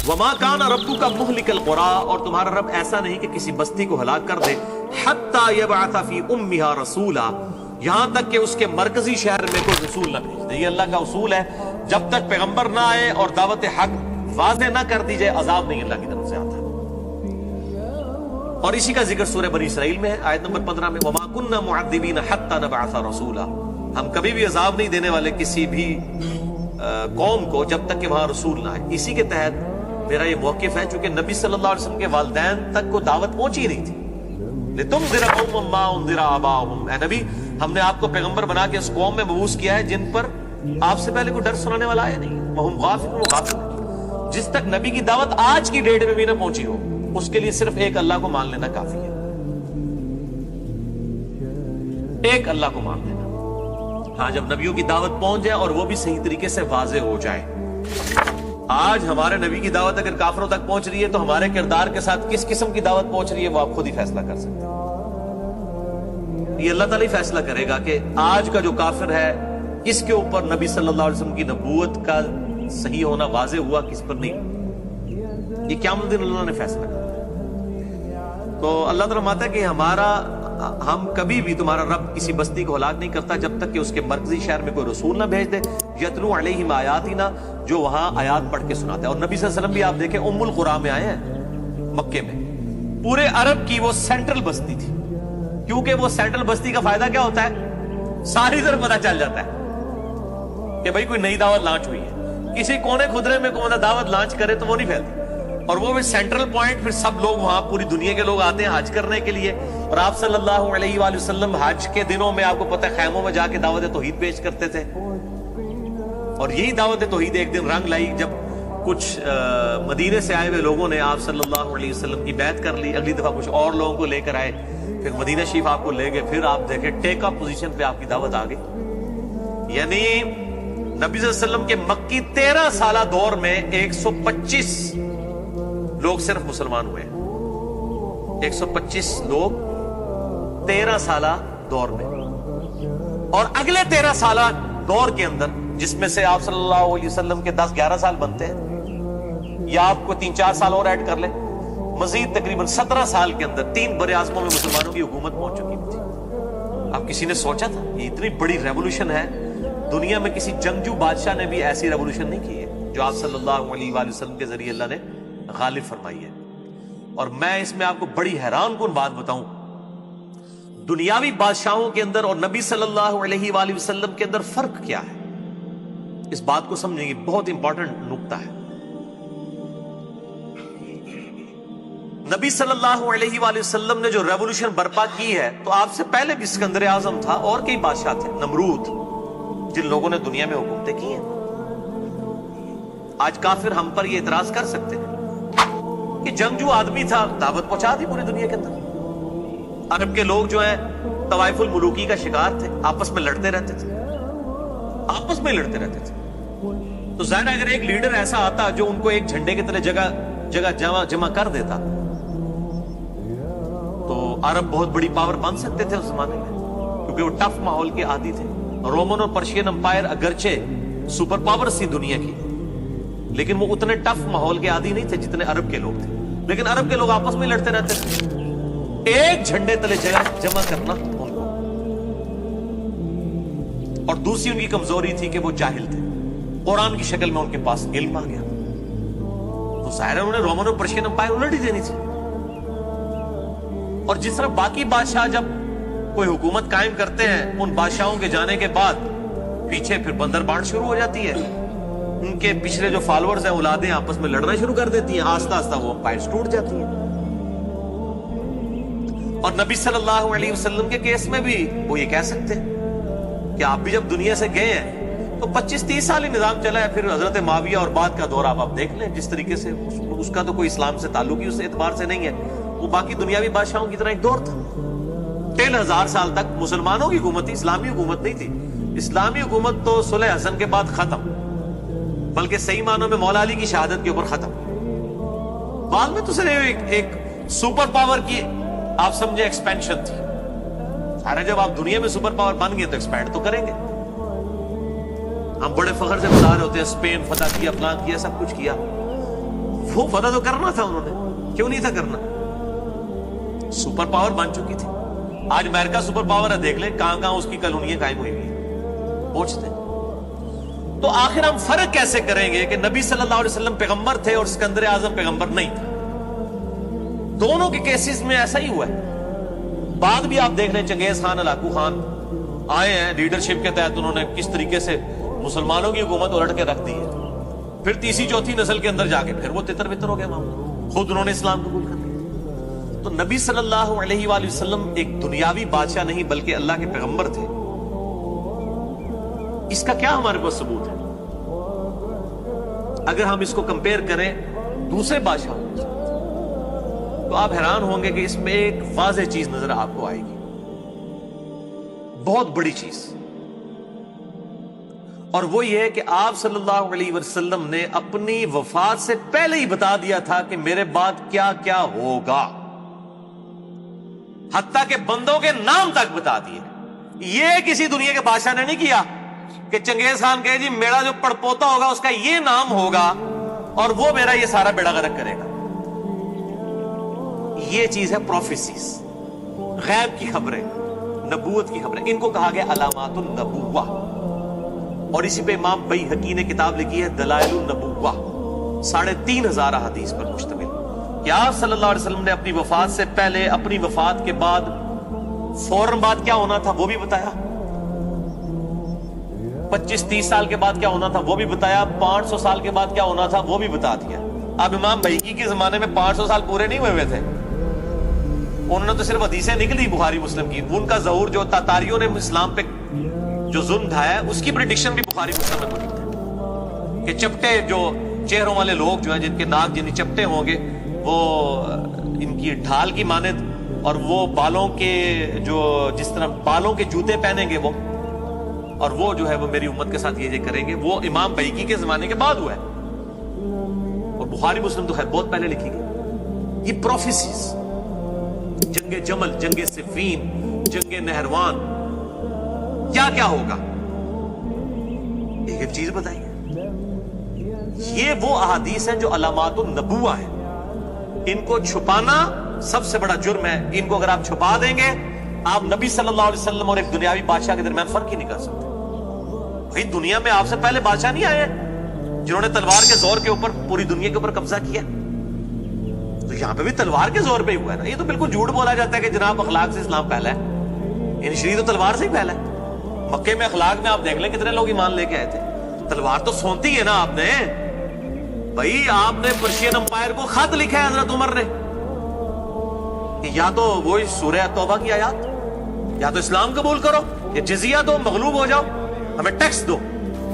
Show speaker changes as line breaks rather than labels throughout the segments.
وما کان ربک مہلک القری، اور تمہارا رب ایسا نہیں کہ کسی بستی کو ہلاک کر دے، حتی یبعث فی امھا رسولا، یہاں تک کہ اس کے مرکزی شہر میں کوئی رسول نہ بھیج دے۔ یہ اللہ کا اصول ہے، جب تک پیغمبر نہ آئے اور دعوت حق واضح نہ کر دی جائے، عذاب نہیں اللہ کی طرف سے آتا۔ اور اسی کا ذکر سورہ بنی اسرائیل میں ہے، آیت نمبر 15 میں، وما کنا معذبین حتی نبعث رسولا، ہم کبھی بھی عذاب نہیں دینے والے کسی بھی قوم کو جب تک کہ وہاں رسول نہ آئے۔ اسی کے تحت میرا یہ موقف ہے، چونکہ نبی صلی اللہ علیہ وسلم کے والدین تک کو دعوت پہنچی نہیں تھی، لِتُنذِرَ قَوْمًا مَّا أُنذِرَ آبَاؤُهُمْ، اے نبی ہم نے آپ کو پیغمبر بنا کے اس قوم میں مبعوث کیا ہے جن پر آپ سے پہلے کوئی ڈر سنانے والا آیا نہیں، وَهُمْ غَافِلُونَ، وہ غافل ہیں۔ جس تک نبی کی دعوت آج کی ڈیٹ میں بھی نہ پہنچی ہو، اس کے لیے صرف ایک اللہ کو مان لینا کافی ہے، ایک اللہ کو مان لینا۔ ہاں جب نبیوں کی دعوت پہنچ جائے اور وہ بھی صحیح طریقے سے واضح ہو جائے۔ آج ہمارے نبی کی دعوت اگر کافروں تک پہنچ رہی ہے تو ہمارے کردار کے ساتھ کس قسم کی دعوت پہنچ رہی ہے وہ آپ خود ہی فیصلہ کر سکتے ہیں۔ یہ اللہ تعالیٰ ہی فیصلہ کرے گا کہ آج کا جو کافر ہے اس کے اوپر نبی صلی اللہ علیہ وسلم کی نبوت کا صحیح ہونا واضح ہوا، کس پر نہیں، یہ قیامت دن اللہ نے فیصلہ کرا۔ تو اللہ تعالیٰ فرماتا ہے کہ ہم کبھی بھی تمہارا رب کسی بستی کو ہلاک نہیں کرتا جب تک کہ اس کے مرکزی شہر میں کوئی رسول نہ بھیج دے، یتلو علیہم آیاتنا، جو وہاں آیات پڑھ کے سناتا ہے۔ اور نبی صلی اللہ علیہ وسلم بھی آپ دیکھیں ام القری میں آئے ہیں، مکے میں، پورے عرب کی وہ سینٹرل بستی تھی، کیونکہ وہ سینٹرل بستی کا فائدہ کیا ہوتا ہے، ساری طرف پتہ چل جاتا ہے کہ بھائی کوئی نئی دعوت لانچ ہوئی ہے، کسی کونے خدرے میں کوئی دعوت لانچ کرے تو وہ نہیں پھیلتی، اور وہ بھی سینٹرل پوائنٹ، پھر سب لوگ وہاں پوری دنیا کے لوگ آتے ہیں حج کرنے کے لیے۔ اور آپ صلی اللہ علیہ وآلہ وسلم حج کے دنوں میں آپ کو پتہ ہے خیموں میں جا کے دعوت توحید پیش کرتے تھے، اور یہی دعوت توحید ایک دن رنگ لائی جب کچھ مدینے سے آئے ہوئے لوگوں نے آپ صلی اللہ علیہ وسلم کی بیعت کر لی، اگلی دفعہ کچھ اور لوگوں کو لے کر آئے، پھر مدینہ شریف آپ کو لے گئے، پھر آپ دیکھیں ٹیک اپ پوزیشن پہ آپ کی دعوت آ گئی۔ یعنی نبی صلی اللہ علیہ وسلم کے مکی 13 سالہ دور میں 125 لوگ صرف مسلمان ہوئے، 125 لوگ 13 سالہ دور میں، اور اگلے 13 سالہ دور کے اندر جس میں سے آپ صلی اللہ علیہ وسلم کے 10-11 سال بنتے ہیں، یا آپ کو 3-4 سال اور ایڈ کر لیں، مزید تقریباً 17 سال کے اندر 3 بر اعظموں میں مسلمانوں کی حکومت پہنچ چکی تھی۔ اب کسی نے سوچا تھا یہ اتنی بڑی ریولوشن ہے، دنیا میں کسی جنگجو بادشاہ نے بھی ایسی ریولوشن نہیں کی ہے جو آپ صلی اللہ علیہ وآلہ وسلم کے ذریعے اللہ نے غالب فرمائی ہے۔ اور میں اس میں آپ کو بڑی حیران کن بات بتاؤں، دنیاوی بادشاہوں کے اندر اور نبی صلی اللہ علیہ وآلہ وسلم کے اندر فرق کیا ہے، اس بات کو سمجھیں گے، بہت امپورٹنٹ نقطہ ہے۔ نبی صلی اللہ علیہ وآلہ وسلم نے جو ریولوشن برپا کی ہے، تو آپ سے پہلے بھی اسکندر اعظم تھا اور کئی بادشاہ تھے، نمرود، جن لوگوں نے دنیا میں حکومتیں کی ہیں۔ آج کافر ہم پر یہ اعتراض کر سکتے ہیں کہ جنگجو آدمی تھا، دعوت پہنچا دی پوری دنیا کے اندر۔ عرب کے لوگ جو ہیں طوائف الملوکی کا شکار تھے، آپس میں لڑتے رہتے تھے، آپس میں لڑتے رہتے تھے۔ تو ظاہر اگر ایک لیڈر ایسا آتا جو ان کو ایک جھنڈے کے تلے جگہ جمع کر دیتا تو عرب بہت بڑی پاور بن سکتے تھے اس زمانے میں، کیونکہ وہ ٹف ماحول کے عادی تھے۔ رومن اور پرشین امپائر اگرچہ سپر پاور سی دنیا کی، لیکن وہ اتنے ٹف ماحول کے عادی نہیں تھے جتنے عرب کے لوگ تھے، لیکن عرب کے لوگ آپس میں لڑتے رہتے تھے۔ ایک جھنڈے تلے جمع کرنا ان کو، اور دوسری ان کی کمزوری تھی کہ وہ جاہل تھے، قرآن کی شکل میں ان کے پاس علم آ گیا، تو ظاہر ہے انہوں نے رومن اور پرشین امپائر الٹ ہی دینی تھی۔ اور جس طرح باقی بادشاہ جب کوئی حکومت قائم کرتے ہیں، ان بادشاہوں کے جانے کے بعد پیچھے پھر بندر بانٹ شروع ہو جاتی ہے، ان کے پچھلے جو فالوورز ہیں اولادیں آپس میں لڑنا شروع کر دیتی ہیں، آہستہ آہستہ وہ امپائرز ٹوٹ جاتی ہیں۔ اور نبی صلی اللہ علیہ وسلم کے کیس میں بھی وہ یہ کہہ سکتے ہیں کہ آپ بھی جب دنیا سے گئے ہیں تو 25-30 سال ہی نظام چلا ہے، پھر حضرت معاویہ اور بعد کا دور آپ دیکھ لیں، جس طریقے سے اس کا تو کوئی اسلام سے تعلق ہی اس اعتبار سے نہیں ہے، وہ باقی دنیاوی بادشاہوں کی طرح ایک دور تھا۔ 3000 سال تک مسلمانوں کی حکومت تھی، اسلامی حکومت نہیں تھی۔ اسلامی حکومت تو صلح حسن کے بعد ختم، بلکہ صحیح معنوں میں مولا علی کی شہادت کے اوپر ختم۔ بعد میں تو صرف ایک سپر پاور کی آپ سمجھے ایکسپینشن تھی، ارے جب آپ دنیا میں سپر پاور بن گئے تو ایکسپینڈ تو کریں گے۔ ہم بڑے فخر سے بتا رہے ہوتے ہیں اسپین فتح کیا، پلان کیا، سب کچھ کیا، وہ فتح تو کرنا تھا انہوں نے، کیوں نہیں تھا کرنا؟ سپر پاور بن چکی تھی. آج امریکہ سپر پاور ہے، دیکھ لیں کہاں کہاں اس کی کالونیاں قائم ہوئی ہوئی ہیں، پہنچتے ہیں. تو آخر ہم فرق کیسے کریں گے کہ نبی صلی اللہ علیہ وسلم پیغمبر تھے اور اسکندر اعظم پیغمبر نہیں تھا؟ دونوں کے کیسز میں ایسا ہی ہوا ہے. بعد بھی آپ دیکھ رہے ہیں چنگیز خان ہلاکو خان آئے ہیں لیڈرشپ کے تحت، انہوں نے کس طریقے سے مسلمانوں کی حکومت الٹ کے رکھ دی ہے. پھر تیسری چوتھی نسل کے اندر جا کے پھر وہ تتر بتر ہو گیا معاملہ، خود انہوں نے اسلام قبول کر لیا. تو نبی صلی اللہ علیہ وآلہ وسلم ایک دنیاوی بادشاہ نہیں بلکہ اللہ کے پیغمبر تھے. اس کا کیا ہمارے پاس ثبوت ہے؟ اگر ہم اس کو کمپیئر کریں دوسرے بادشاہوں سے تو آپ حیران ہوں گے کہ اس میں ایک واضح چیز نظر آپ کو آئے گی، بہت بڑی چیز. اور وہ یہ ہے کہ آپ صلی اللہ علیہ وسلم نے اپنی وفات سے پہلے ہی بتا دیا تھا کہ میرے بعد کیا کیا ہوگا، حتیٰ کہ بندوں کے نام تک بتا دیے. یہ کسی دنیا کے بادشاہ نے نہیں کیا کہ چنگیز خان کہے جی میرا جو پڑپوتا ہوگا اس کا یہ نام ہوگا اور وہ میرا یہ سارا بیڑا غرق کرے گا. یہ چیز ہے پروفیسیز، غیب کی خبریں، نبوت کی خبریں. ان کو کہا گیا علامات النبوہ. اور اسی پہ امام بیہقی نے کتاب لکھی ہے دلائل النبوہ، 3500 حدیث پر مشتمل، کہ آپ صلی اللہ علیہ وسلم نے اپنی وفات سے پہلے، اپنی وفات کے بعد، فوراً بعد کیا ہونا تھا وہ بھی بتایا، 25-30 سال کے بعد کیا ہونا تھا وہ بھی بتایا، 500 سال کے بعد کیا ہونا تھا وہ بھی بتا دیا. اب امام بیہقی کے زمانے میں 500 سال پورے نہیں ہوئے تھے، انہوں نے تو صرف حدیثیں نکلی بخاری مسلم کی. ان کا ظہور جو تاتاریوں نے اسلام پہ جو ظلم ڈھایا ہے اس کی پریڈکشن بھی بخاری مسلم میں موجود ہے، کہ چپٹے جو چہروں والے لوگ جو ہیں جن کے ناک جنی چپٹے ہوں گے وہ ان کی ڈھال کی مانند، اور وہ بالوں کے جو جس طرح بالوں کے جوتے پہنیں گے وہ، اور وہ جو ہے وہ میری امت کے ساتھ یہ کریں گے. وہ امام بیہقی کے زمانے کے بعد ہوا ہے، اور بخاری مسلم تو خیر بہت پہلے لکھی گئی. یہ پروفیسیز، جنگ جمل، جنگ صفین، جنگ نہروان، کیا کیا ہوگا ایک ایک چیز بتائیے. یہ وہ احادیث ہیں جو علامات النبوہ ہیں. ان کو چھپانا سب سے بڑا جرم ہے. ان کو اگر آپ چھپا دیں گے، آپ نبی صلی اللہ علیہ وسلم اور ایک دنیاوی بادشاہ کے درمیان فرق ہی نہیں کر سکتے. بھائی دنیا میں آپ سے پہلے بادشاہ نہیں آئے جنہوں نے تلوار کے زور کے اوپر پوری دنیا کے اوپر قبضہ کیا؟ تو یہاں پہ بھی تلوار کے زور پہ ہی ہوا ہے نا. یہ تو بالکل جھوٹ بولا جاتا ہے کہ جناب اخلاق سے اسلام پھیلا ہے. یعنی شریعت تو تلوار سے ہی پھیلا ہے. مکے میں اخلاق میں آپ دیکھ لیں کتنے لوگ ایمان لے کے آئے تھے. تلوار تو سونتی ہے نا آپ نے. بھائی آپ نے پرشین امپائر کو خط لکھا ہے حضرت عمر نے کہ یا تو وہی سورہ توبہ کی آیات، یا تو اسلام قبول کرو، یا جزیہ دو، مغلوب ہو جاؤ، ہمیں ٹیکس دو،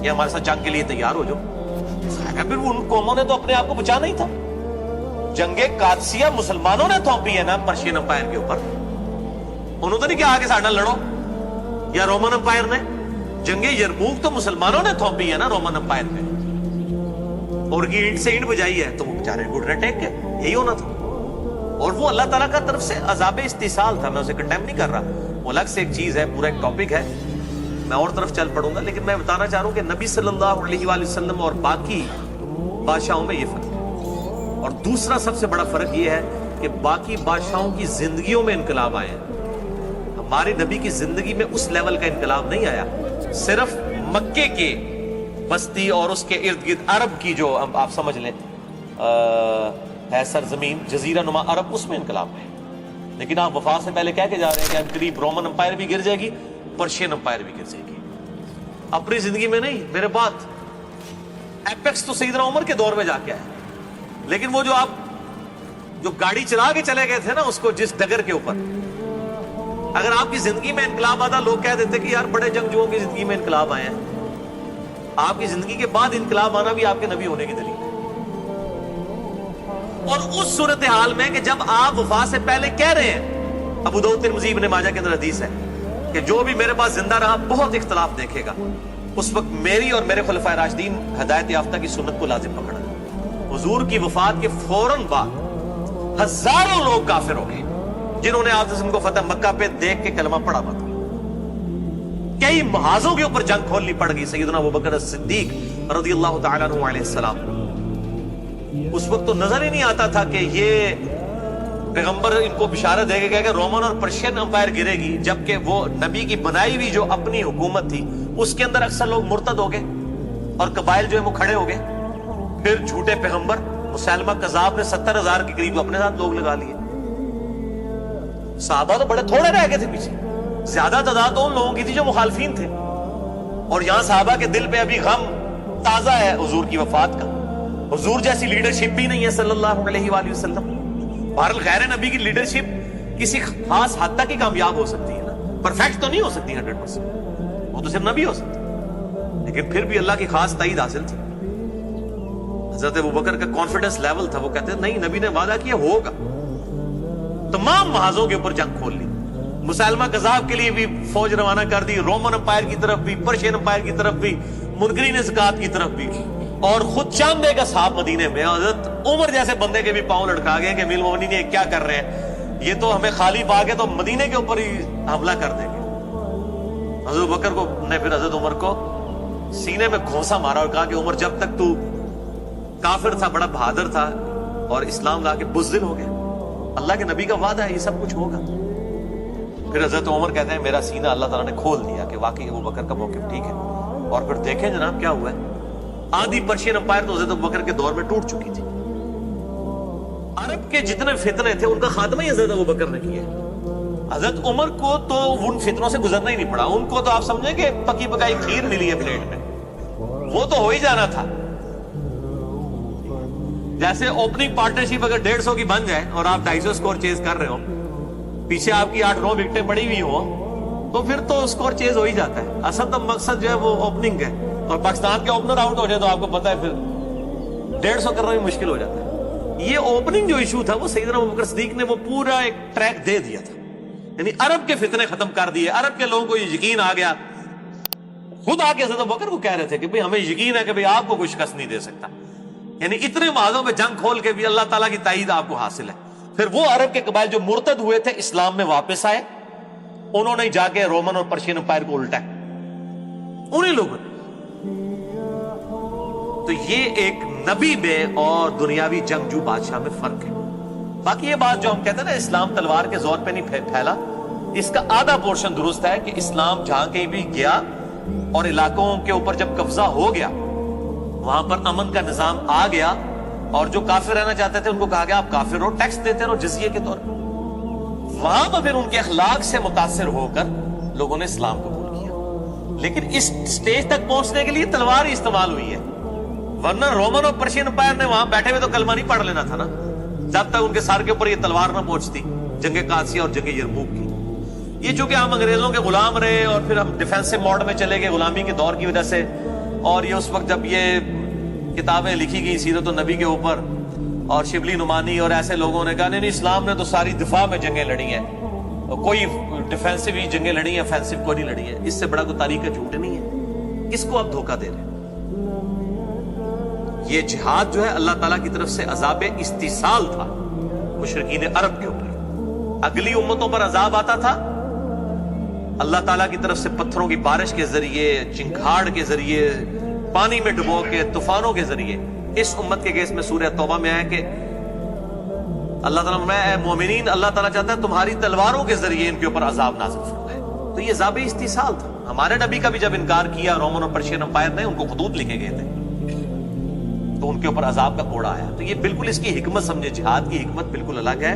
یا ہمارے ساتھ جنگ کے لیے تیار ہو جاؤ. پھر ان قوموں نے تو اپنے آپ کو بچانا ہی تھا. جنگ قادسیہ مسلمانوں نے تھوپی ہے نا پرشین امپائر کے اوپر. انہوں نے نہیں کہا کہ ساڈا لڑو، یا رومن امپائر نے. جنگ یرموک تو مسلمانوں نے تھوپی ہے نا رومن امپائر پہ، اور کی اینٹ سے اینٹ بجائی ہے تو وہ بیچارے گھٹنے ٹیک گئے. یہی ہونا تھا. اور وہ اللہ تعالیٰ کا طرف سے عذاب استحصال تھا. میں اسے کنڈیم نہیں کر رہا، وہ الگ سے ایک چیز ہے، پورا ایک ٹاپک ہے، میں اور طرف چل پڑوں گا. لیکن میں بتانا چاہ رہا ہوں کہ نبی صلی اللہ علیہ وآلہ وسلم اور باقی بادشاہوں میں یہ فرق ہے. اور دوسرا سب سے بڑا فرق یہ ہے کہ باقی بادشاہوں کی زندگیوں میں انقلاب آئے ہیں. ہمارے نبی کی زندگی میں اس لیول کا انقلاب نہیں آیا. صرف مکے کے بستی اور اس کے ارد گرد عرب کی جو آپ سمجھ لیں ہے سرزمین جزیرہ نما عرب، اس میں انقلاب ہے. لیکن آپ وفات سے پہلے کہہ کے جا رہے ہیں کہ قریب رومن امپائر بھی گر جائے گی، پرشین امپائر بھی گر جائے گی. اپنی زندگی میں نہیں. میرے بات ایپیکس تو سیدنا عمر کے دور میں جا کے آئے. لیکن وہ جو آپ جو گاڑی چلا کے چلے گئے تھے نا اس کو جس ڈگر کے اوپر، اگر آپ کی زندگی میں انقلاب آتا لوگ کہہ دیتے کہ یار بڑے جنگجوؤں کی زندگی میں انقلاب آئے ہیں. آپ کی زندگی کے بعد انقلاب آنا بھی آپ کے نبی ہونے کی دلیل ہے. اور اس صورتحال میں کہ جب آپ وفات سے پہلے کہہ رہے ہیں، ابو داؤد ترمذی ابن ماجہ کے اندر حدیث ہے کہ جو بھی میرے پاس زندہ رہا بہت اختلاف دیکھے گا، اس وقت میری اور میرے خلفائے راشدین ہدایت یافتہ کی سنت کو لازم پکڑا. حضور کی وفات کے فوراً بعد ہزاروں لوگ کافر ہو گئے جنہوں نے آپ کو فتح مکہ پہ دیکھ کے کلمہ پڑھا تھا. کئی محاذوں کے اوپر جنگ کھولنی پڑ گئی. سیدنا ابوبکر الصدیق رضی اللہ تعالیٰ عنہ علیہ السلام اس وقت تو نظر ہی نہیں آتا تھا کہ یہ پیغمبر ان کو بشارت دے گا کہ رومن اور پرشین امپائر گرے گی، جبکہ وہ نبی کی بنائی ہوئی جو اپنی حکومت تھی اس کے اندر اکثر لوگ مرتد ہو گئے اور قبائل جو ہے وہ کھڑے ہو گئے. پھر جھوٹے پیغمبر مسیلمہ کذاب نے 70,000 کے قریب اپنے ساتھ لوگ لگا لیے. صحابہ تو بڑے تھوڑے رہ گئے تھے پیچھے، زیادہ تعداد ان لوگوں کی تھی جو مخالفین تھے. اور یہاں صحابہ کے دل پہ ابھی غم تازہ ہے حضور کی وفات کا. حضور جیسی لیڈرشپ بھی نہیں ہے صلی اللہ علیہ وآلہ وسلم. بہرحال غیر نبی کی لیڈرشپ کسی خاص حد تک ہی کامیاب ہو سکتی ہے نا، پرفیکٹ تو نہیں ہو سکتی 100%، وہ تو صرف نبی ہو سکتا، لیکن پھر بھی اللہ کی خاص تائید حاصل تھی. حضرت ابوبکر کا کانفیڈنس لیول تھا، وہ کہتے ہیں نہیں، نبی نے وعدہ کیا ہوگا. تمام محاذوں کے اوپر جنگ کھول لی. مسلمہ کذاب کے لیے بھی فوج روانہ کر دی، رومن امپائر کی طرف بھی، پرشین امپائر کی طرف بھی، منکرین زکات کی طرف بھی. اور خود چاند بے کا صاحب مدینے میں حضرت عمر جیسے بندے کے بھی پاؤں لڑکا گئے کہ امیر المومنین یہ کیا کر رہے ہیں، یہ تو ہمیں خالی پا کے تو مدینے کے اوپر ہی حملہ کر دیں گے. حضرت بکر کو نے پھر حضرت عمر کو سینے میں گھونسا مارا اور کہا کہ عمر جب تک تو کافر تھا بڑا بہادر تھا اور اسلام لا کے بزدل ہو گیا، اللہ کے نبی کا وعدہ ہے یہ سب کچھ ہوگا. پھر حضرت عمر کہتے ہیں میرا سینہ اللہ تعالیٰ نے کھول دیا کہ واقعی ابوبکر کا موقف ٹھیک ہے. اور پھر دیکھیں جناب کیا ہوا ہے، آدھی پرشین امپائر تو حضرت ابوبکر کے دور میں ٹوٹ چکی تھی. عرب کے جتنے فتنے تھے ان کا خاتمہ ہی حضرت ابوبکر نے کیا. حضرت عمر کو تو ان فتنوں سے گزرنا ہی نہیں پڑا، ان کو تو آپ سمجھیں کہ پکی پکائی کھیر ملی ہے پلیٹ میں، وہ تو ہو ہی جانا تھا. جیسے اوپننگ پارٹنرشپ اگر 150 کی بن جائے اور آپ 250 سکور چیز کر رہے ہو، پیچھے آپ کی 8-9 وکٹیں پڑی ہوئی ہوں، تو پھر تو سکور چیز ہو ہی جاتا ہے. اصل تو مقصد جو ہے وہ اوپننگ ہے، اور پاکستان کے اوپنر آؤٹ ہو جائے تو آپ کو پتا ہے پھر 150 کرنا بھی مشکل ہو جاتا ہے. یہ اوپننگ جو ایشو تھا وہ سیدنا ابوبکر صدیق نے وہ پورا ایک ٹریک دے دیا تھا، یعنی عرب کے فتنے ختم کر دیے. عرب کے لوگوں کو یہ یقین آ گیا، خود آ کے حضرت ابوبکر کو کہہ رہے تھے کہ بھئی ہمیں یقین ہے کہ بھئی آپ کو کوئی شکست نہیں دے سکتا. یعنی اتنے محاذوں میں جنگ کھول کے بھی اللہ تعالیٰ کی تائید آپ کو حاصل ہے. پھر وہ عرب کے قبائل جو مرتد ہوئے تھے اسلام میں واپس آئے، انہوں نے جا کے رومن اور پرشین امپائر کو الٹا انہیں لوگوں نے. تو یہ ایک نبی میں اور دنیاوی جنگجو بادشاہ میں فرق ہے. باقی یہ بات جو ہم کہتے ہیں نا اسلام تلوار کے زور پہ نہیں پھیلا، اس کا آدھا پورشن درست ہے کہ اسلام جہاں کہیں بھی گیا اور علاقوں کے اوپر جب قبضہ ہو گیا وہاں پر امن کا نظام آ گیا، اور جو کافر رہنا چاہتے تھے ان کو کہا گیا آپ کافر ہو، ٹیکس دیتے رہو جزیے کے طور پر. وہاں پر پھر ان کے اخلاق سے متاثر ہو کر لوگوں نے اسلام قبول کیا. لیکن اس سٹیج تک پہنچنے کے لیے تلوار ہی استعمال ہوئی ہے، ورنہ رومن اور پرشین امپائر نے وہاں بیٹھے ہوئے تو کلمہ نہیں پڑھ لینا تھا نا، جب تک ان کے سر کے اوپر یہ تلوار نہ پہنچتی. جنگ قادسیہ اور جنگ یرموک کی یہ چونکہ ہم انگریزوں کے غلام رہے اور پھر ہم ڈیفینسو موڈ میں چلے گئے غلامی کے دور کی وجہ سے، اور یہ اس وقت جب یہ کتابیں لکھی گئی سیرت النبی کے اوپر اور شبلی نعمانی اور ایسے لوگوں نے کہا نہیں اسلام نے تو ساری دفاع میں جنگیں لڑی ہیں، کوئی ڈیفینسو ہی جنگیں لڑی ہیں، offensive کوئی نہیں لڑی ہیں. اس سے بڑا کوئی تاریخ کا جھوٹ نہیں ہے. کس کو آپ دھوکہ دے رہے ہیں؟ یہ جہاد جو ہے اللہ تعالیٰ کی طرف سے عذاب استحصال تھا مشرکین عرب کے اوپر. اگلی امتوں پر عذاب آتا تھا اللہ تعالیٰ کی طرف سے پتھروں کی بارش کے ذریعے، چنگھاڑ کے ذریعے، پانی میں ڈبو کے، طوفانوں کے ذریعے. اس امت کے کیس میں سورہ توبہ میں ہے کہ اللہ تعالیٰ میں اے مومنین اللہ تعالیٰ چاہتا ہے تمہاری تلواروں کے ذریعے ان کے اوپر عذاب نازل فرمائے. تو یہ عذاب استحصال تھا. ہمارے نبی کا بھی جب انکار کیا رومن اور پرشین امپائر نے، ان کو خطوط لکھے گئے تھے تو ان کے اوپر عذاب کا کوڑا آیا. تو یہ بالکل اس کی حکمت سمجھے، جہاد کی حکمت بالکل الگ ہے.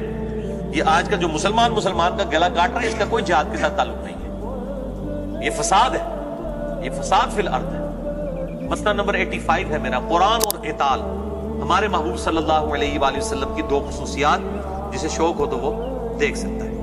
یہ آج کا جو مسلمان کا گلا کاٹ رہا ہے اس کا کوئی جہاد کے ساتھ تعلق نہیں ہے. یہ فساد ہے، یہ فساد فی الارض ہے. مسئلہ نمبر 85 ہے میرا، قرآن اور قتال. ہمارے محبوب صلی اللہ علیہ وآلہ وسلم کی 2 خصوصیات، جسے شوق ہو تو وہ دیکھ سکتا ہے.